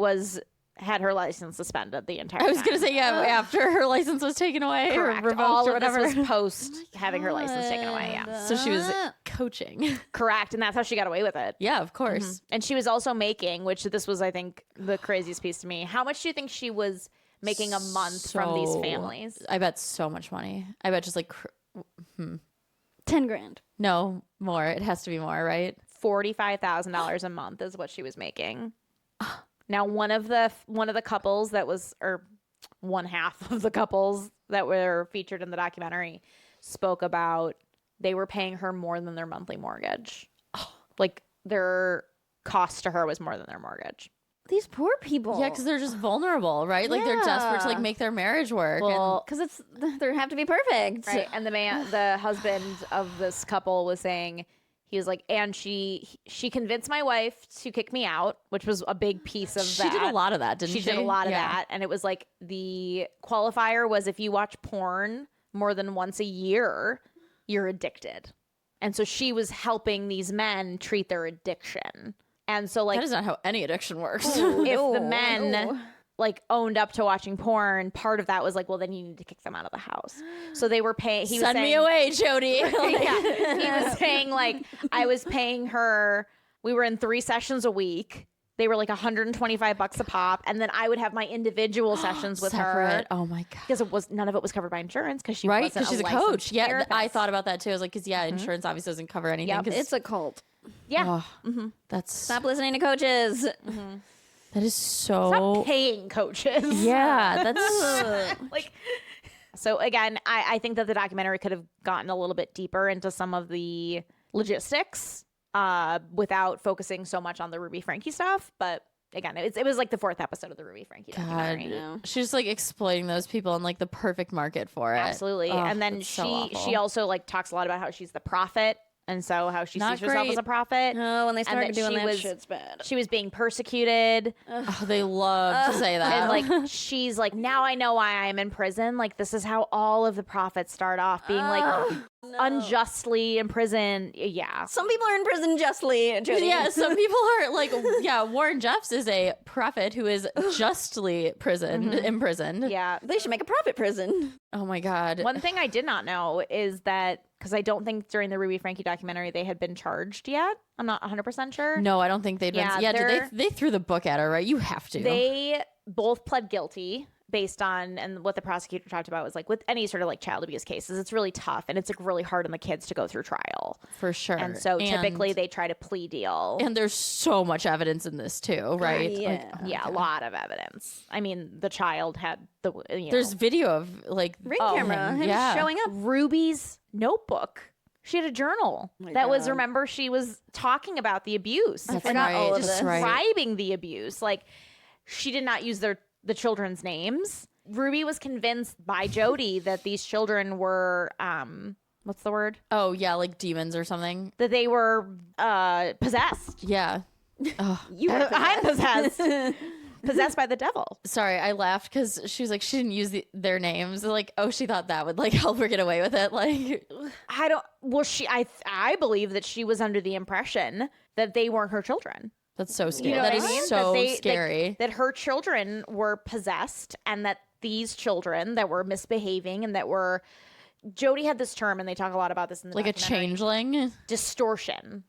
had her license suspended the entire time. I was going to say, after her license was taken away. Correct. Or revoked All or of this whatever. was post having her license taken away, yeah. So she was coaching. Correct. And that's how she got away with it. Yeah, of course. And she was also making, which this was, I think, the craziest piece to me. How much do you think she was making a month from these families? I bet so much money. I bet just 10 grand. No, more. It has to be more, right? $45,000 a month is what she was making. Now, one of the couples that was, or one half of the couples that were featured in the documentary spoke about they were paying her more than their monthly mortgage. Like their cost to her was more than their mortgage. These poor people. Yeah, because they're just vulnerable, right? Like they're desperate to like make their marriage work. Well, because they have to be perfect. right. And the husband of this couple was saying, he was like, and she convinced my wife to kick me out, which was a big piece of she that. did a lot of that, didn't she? She did a lot of that. And it was like the qualifier was if you watch porn more than once a year, you're addicted. And so she was helping these men treat their addiction. And so like that is not how any addiction works. if the men like owned up to watching porn, part of that was like, well, then you need to kick them out of the house. So they were paying. Send me away, Jodi. Yeah, he was saying like I was paying her. We were in 3 sessions a week. They were like $125 a pop, and then I would have my individual sessions with her. Separate. Oh my god! Because none of it was covered by insurance because she right wasn't because she's a licensed coach. Yeah, therapist. I thought about that too. I was like, because insurance obviously doesn't cover anything. Yep. 'cause- It's a cult. Yeah, that's Stop listening to coaches. that is so. stop paying coaches. Yeah, that's like. So again, I think that the documentary could have gotten a little bit deeper into some of the logistics without focusing so much on the Ruby Frankie stuff. But again, it was like the 4th episode of the Ruby Frankie documentary. know. she's like exploiting those people in like the perfect market for it. Absolutely. Ugh, And then that's so she awful. also like talks a lot about how she's the prophet. And so how she Not sees herself great. as a prophet. Oh, when they started that doing she that was- shit's bad. She was being persecuted. Oh, they love to say that. And like she's like, now I know why I'm in prison. Like this is how all of the prophets start off, being like unjustly imprisoned. Yeah. Some people are in prison justly, Jodi. yeah, some people are like, yeah, Warren Jeffs is a prophet who is justly imprisoned. Yeah. They should make a profit prison. Oh my god. One thing I did not know is that because I don't think during the Ruby Frankie documentary they had been charged yet. I'm not 100% sure. No, I don't think they'd been. Yeah, Yeah, they're- they threw the book at her, right? You have to. They both pled guilty based on, and what the prosecutor talked about was like with any sort of like child abuse cases, it's really tough and it's like really hard on the kids to go through trial. for sure. And so typically they try to plea deal. and there's so much evidence in this too, right? Yeah. Like, oh my Yeah, a God. lot of evidence. I mean, the child had the There's video of like Ring Oh, camera. Him yeah. showing up. Ruby's notebook. She had a journal my that was, God. remember, she was talking about the abuse. That's forgot all of right. this. Right. Describing the abuse. Like, she did not use the children's names. Ruby was convinced by Jodi that these children were, what's the word? Oh yeah, like demons or something. That they were possessed. Yeah. Oh, You were I'm possessed. Possessed by the devil. sorry, I laughed because she was like she didn't use their names. Like, oh, she thought that would like help her get away with it. Like, I believe that she was under the impression that they weren't her children. that's so scary. You know That what is I mean? so that scary. That her children were possessed, and that these children that were misbehaving and that were. Jodi had this term, and they talk a lot about this in the Like a documentary, changeling. distortion,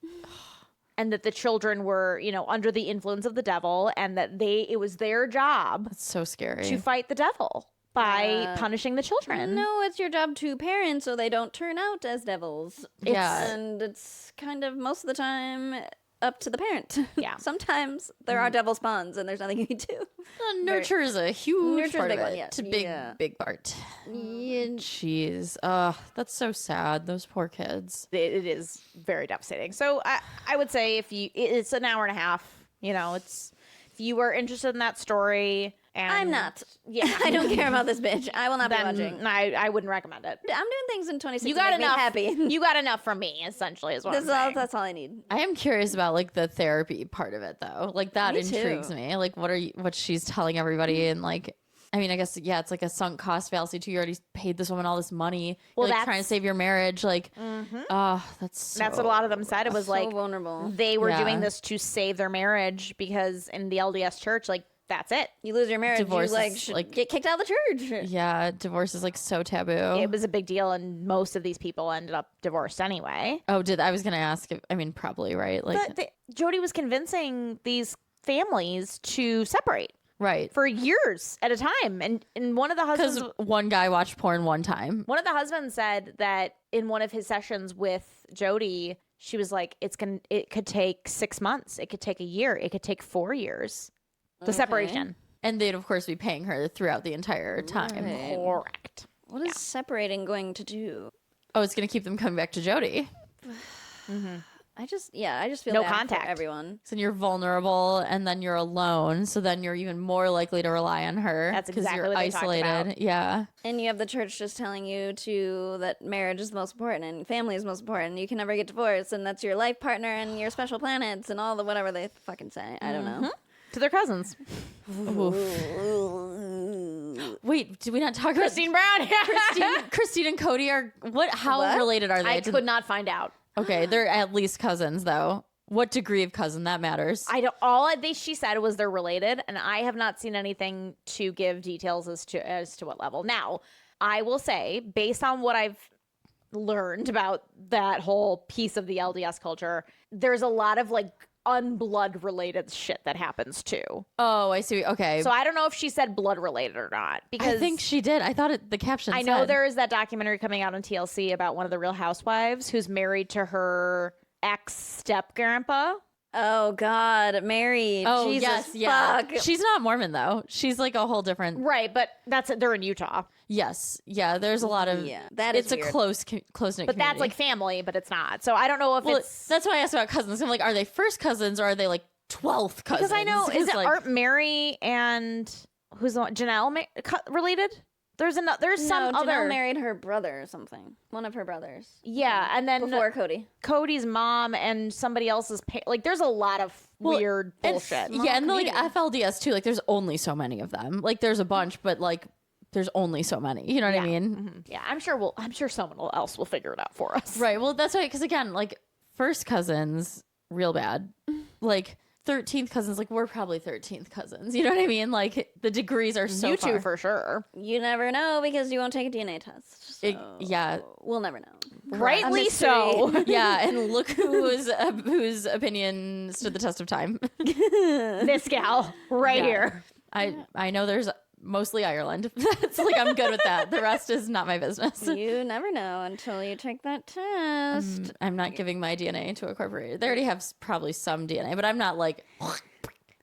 and that the children were, under the influence of the devil, and that it was their job That's so scary. to fight the devil by punishing the children. No, it's your job to parent so they don't turn out as devils. Yeah. And it's kind of most of the time up to the parent. Yeah. Sometimes there are devil spawns and there's nothing you can do. Nurture is a huge Nurture's a part big of one, it. yeah. It's a big, Yeah. big part. Yeah. Jeez. That's so sad. Those poor kids. It is very devastating. So I would say it's an hour and a half. It's if you were interested in that story. And I'm not. Yeah. I don't care about this bitch. I will not be watching. Then I wouldn't recommend it. I'm doing things in 2016 You to got make enough. me happy. You got enough from me, essentially, is what I'm saying. That's all I need. I am curious about like the therapy part of it though. Like that Me too. intrigues me. Like what she's telling everybody and like I mean, I guess yeah, it's like a sunk cost fallacy too. You already paid this woman all this money. Well, You're, like trying to that's- save your marriage. Like, oh, that's That's what a lot of them said. It was So like vulnerable. they were Yeah. doing this to save their marriage because in the LDS church, like that's it. You lose your marriage, Divorce you is, should like- get kicked out of the church. Yeah, divorce is like so taboo. It was a big deal, and most of these people ended up divorced anyway. Oh, I was gonna ask if I mean probably right. Like But Jodi was convincing these families to separate right. for years at a time, and one of the Because husbands. one guy watched porn one time. One of the husbands said that in one of his sessions with Jodi, she was like, it could take 6 months. It could take a year. It could take 4 years The separation. And they'd, of course, be paying her throughout the entire time. Right. Correct. What is separating going to do? Oh, it's going to keep them coming back to Jodi. I just feel No bad for contact. everyone. So you're vulnerable, and then you're alone. So then you're even more likely to rely on her. That's exactly you're what they talked isolated. about. Yeah. And you have the church just telling you that marriage is the most important and family is most important. And you can never get divorced, and that's your life partner and your special planets and all the whatever they fucking say. I don't know. To their cousins. Wait, did we not talk Christine Brown. Christine and Cody are what? How What? related are they? I could not find out. Okay, they're at least cousins, though. What degree of cousin that matters? I don't. She said was they're related, and I have not seen anything to give details as to what level. Now, I will say, based on what I've learned about that whole piece of the LDS culture, there's a lot of like unblood related shit that happens too. Oh, I see. Okay, So I don't know if she said blood related or not, because I think she did. I thought the caption. I know said. there is that documentary coming out on TLC about one of the Real Housewives who's married to her ex step grandpa. Oh God, Mary. Oh Jesus yes, yeah. fuck. She's not Mormon though. She's like a whole different. Right, but they're in Utah. Yes, yeah. There's a lot of. Yeah, that is It's a weird. close knit. But that's like family, but it's not. So I don't know if Well, it's that's why I asked about cousins. I'm like, are they first cousins or are they like 12th cousins? because I know is it like, Art Mary and who's the one Janelle related? There's some Janelle other married her brother or something. One of her brothers. yeah, and then Before Cody. Cody's mom and somebody else's like. There's a lot of weird and- bullshit. Yeah, and like community. FLDS too. Like, there's only so many of them. Like, there's a bunch, but like, there's only so many. You know what I mean? Yeah, I'm sure someone else will figure it out for us. Right. Well, that's right. Because again, like, first cousins, real bad. Like, 13th cousins, like, we're probably 13th cousins. You know what I mean? Like, the degrees are so You far. two for sure. You never know because you won't take a DNA test. So Yeah. we'll never know. Rightly mystery. so. Yeah, and look whose opinion stood the test of time. This gal right here. I know there's mostly Ireland. That's like, I'm good with that. The rest is not my business. You never know until you take that test. I'm not giving my DNA to a corporation. They already have probably some DNA, but I'm not like,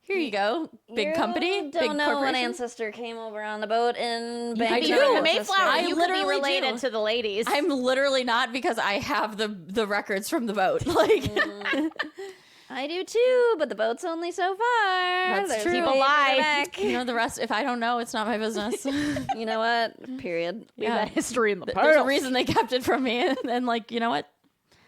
here you go, big You company, don't big know what corporation. ancestor came over on the boat in I Be do. from the Bangkok. Mayflower. I You could be literally related do. to the ladies. I'm literally not, because I have the records from the boat. Like, I do too, but the boat's only so far. That's There's true. way People further lie. back. you know, the rest, if I don't know, it's not my business. You know what? Period. Leave that history in the There's a past. reason they kept it from me. And like, you know what?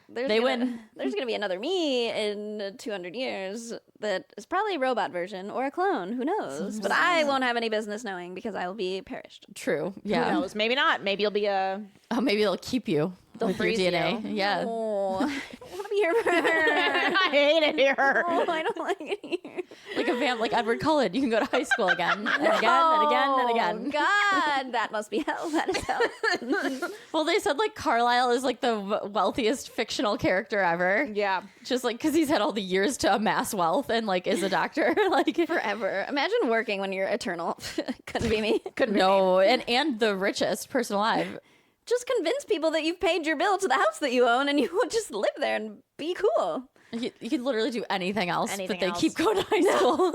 They win. There's gonna be another me in 200 years that is probably a robot version or a clone. Who knows? But I won't have any business knowing because I will be perished. True. Who Yeah. knows? Maybe not. Maybe you'll be a. Oh, maybe they'll keep you with your freeze DNA. you. Yeah. Oh, I want to be here. I hate it here. Oh, I don't like it here. Like a vamp, like Edward Cullen. You can go to high school again and again and again and Oh, again. God, that must be hell. That is hell. Well, they said like Carlisle is like the wealthiest fictional character ever. Yeah. Just like because he's had all the years to amass wealth and like is a doctor. Like Forever. Imagine working when you're eternal. Couldn't be me. no, and the richest person alive. Just convince people that you've paid your bill to the house that you own and you will just live there and be cool. You could literally do anything else, Anything but they else. keep going to high school.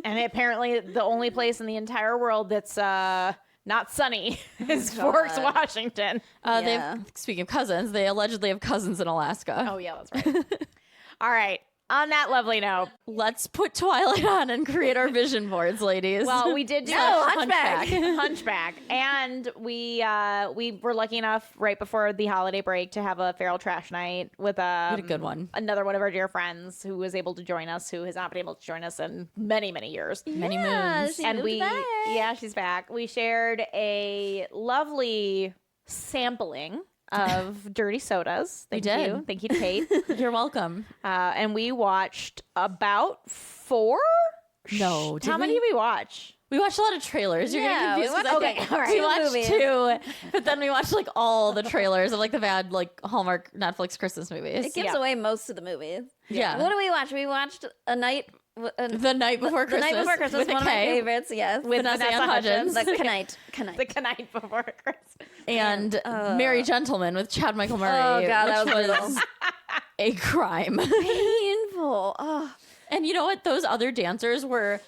And apparently, the only place in the entire world that's not sunny is Forks, Washington. Yeah. They've speaking of cousins, they allegedly have cousins in Alaska. Oh yeah, that's right. All right. On that lovely note, Let's put Twilight on and create our vision boards, ladies. well, we did do No, a Hunchback. Hunchback, and we were lucky enough right before the holiday break to have a feral trash night with a good one. another one of our dear friends who was able to join us, who has not been able to join us in many years. Many Yeah, moons. she And moved back. yeah, she's back. We shared a lovely sampling of dirty sodas. Thank did. you. Thank you to Kate. You're welcome. And we watched about 4. No, did How many we? did we watch? We watched a lot of trailers. You're Yeah, gonna we confuse. 'cause watched- I okay, think all right. We Two watched movies. 2, but then we watched like all the trailers of like the bad like Hallmark Netflix Christmas movies. It gives Yeah. away most of the movies. Yeah. What do we watch? We watched A Night... The Night Before The Christmas. Night Before Christmas, with a one of my K, favorites, yes. with Vanessa Ann Hudgens. The Knight. The night before Christmas. and Merry Gentleman with Chad Michael Murray. Oh, God, that which was was a crime. Painful. Oh. And you know what? Those other dancers were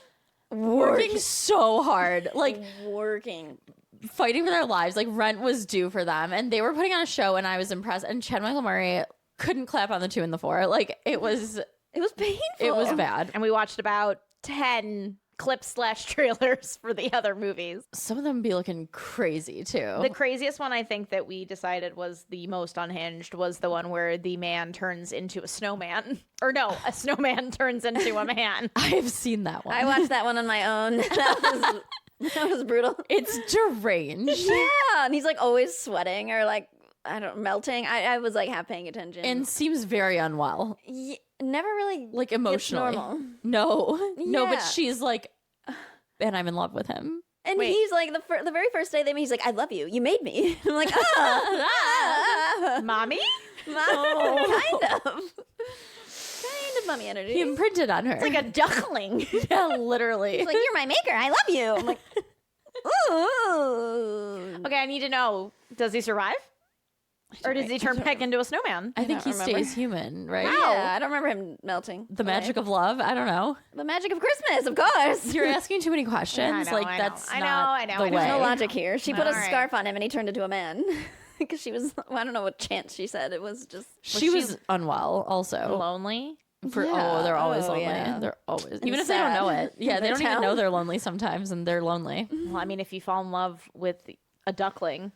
working so hard, like working. fighting for their lives. Like rent was due for them, and they were putting on a show, and I was impressed. And Chad Michael Murray couldn't clap on the 2 and the 4. Like it was painful. It was bad. And we watched about 10 clips/trailers for the other movies. Some of them be looking crazy too. The craziest one I think that we decided was the most unhinged was the one where the man turns into a snowman. Or no, a snowman turns into a man. I've seen that one. I watched that one on my own. That was brutal. It's deranged. Yeah, and he's like always sweating or like melting. I was like half paying attention. And seems very unwell. Never really Like emotionally. normal. No, but Yeah. she's like, and I'm in love with him. And he's like the very first day they met, he's like, I love you. You made me. I'm like, Mommy? kind of mommy energy. He imprinted on her. It's like a duckling. Yeah, literally. He's like, you're my maker. I love you. I'm like, ooh. Okay, I need to know, does he survive? Or does he turn back into a snowman? I think he remember. stays human, right? Yeah, I don't remember him melting. The magic of love? I don't know. The magic of Christmas, of course. You're asking too many questions. I know, like, I know. that's I not know, the I know. way. There's no logic here. She put a All right. scarf on him and he turned into a man. Because she was, well, I don't know what chance she said. It was just. She was unwell also. Lonely? Yeah. They're always Oh, lonely. yeah. They're always, even And if they don't sad. know it. Yeah, they They don't even tell. know they're lonely sometimes, and they're lonely. Well, I mean, if you fall in love with a duckling,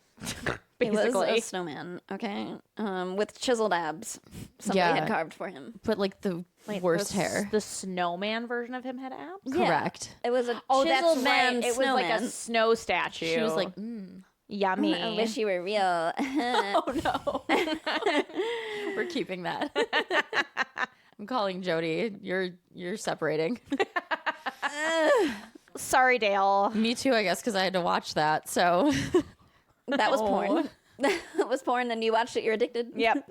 He was basically. a snowman, okay? With chiseled abs. Somebody Yeah. had carved for him. But like the worst hair. The snowman version of him had abs? Yeah. Correct. It was a Oh, chiseled that's man right. It was snowman. like a snow statue. She was like, yummy. I wish you were real. oh no. We're keeping that. I'm calling Jodi. You're separating. Sorry, Dale. Me too, I guess, because I had to watch that. So That was porn. That was porn, and you watched it, you're addicted. Yep.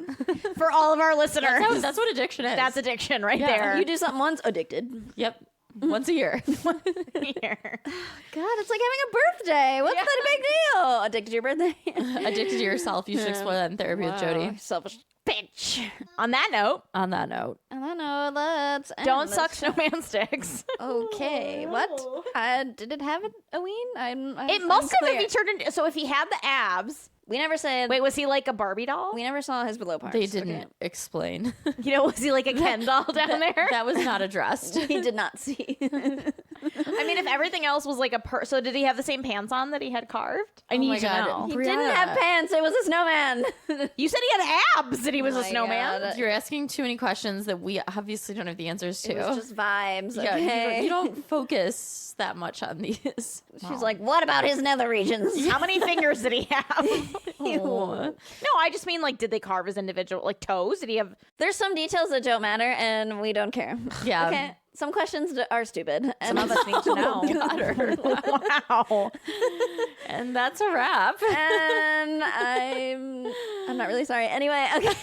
For all of our listeners. that's what addiction is. That's addiction right Yeah. there. You do something once, addicted. Yep. Once a year. Here. God, it's like having a birthday. What's that a big deal? Addicted to your birthday? Addicted to yourself. You should explore that in therapy with Jodi. Selfish bitch. On that note, On that note. I don't know. Let's end don't this suck show. snowman sticks. Okay, what? Did it have a ween? It must have if he turned into. So if he had the abs. We never said. Wait, was he like a Barbie doll? We never saw his below parts. They didn't okay? explain. You know, was he like a Ken doll down there? That was not addressed. He did not see. I mean, if everything else was like so did he have the same pants on that he had carved? I need my to God. know. He Brianna. didn't have pants. It was a snowman. You said he had abs and he was a my snowman. God. You're asking too many questions that we obviously don't have the answers to. It was just vibes. yeah, Okay. you don't focus that much on these. She's like, what about his nether regions? How many fingers did he have? Aw. No, I just mean like, did they carve his individual like toes? Did he have? There's some details that don't matter, and we don't care. Yeah. Okay. Some questions are stupid. Some of us need to know. Got her. Wow. And that's a wrap. And I'm not really sorry. Anyway, okay.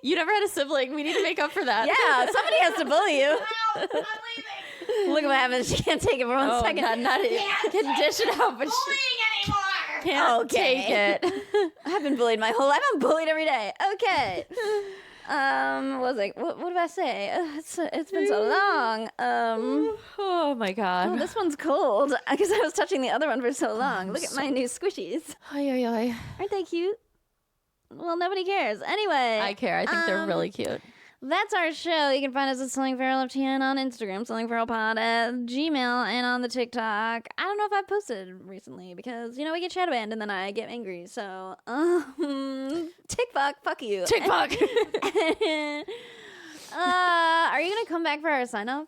You never had a sibling. We need to make up for that. Yeah, somebody has to bully you. I'm leaving. Look at what happens. She can't take it for 1 second. Not condition out, but she anymore. can't Okay. take it. I've been bullied my whole life. I'm bullied every day. Okay. What was it? What did I say? It's been so long. Oh my god. This one's cold because I was touching the other one for so long. Look at my new squishies. Ay, ay, ay. Aren't they cute? Well, nobody cares. Anyway. I care. I think they're really cute. That's our show. You can find us at Something Feral FTN on Instagram, Something Feral Pod at Gmail, and on the TikTok. I don't know if I've posted recently because, we get shadow banned and then I get angry. So, TikTok, fuck you. TikTok. Are you going to come back for our sign off?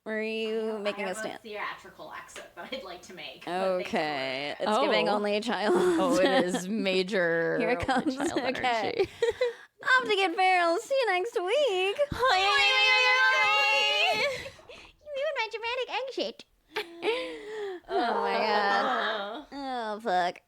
Or are you making a stand? theatrical exit that I'd like to make. Okay. It's Oh. giving only a child. Oh, it is major. Here it only comes. child Okay. energy. Off to get feral. See you next week. You ruined my dramatic exit. Oh my god. Oh fuck.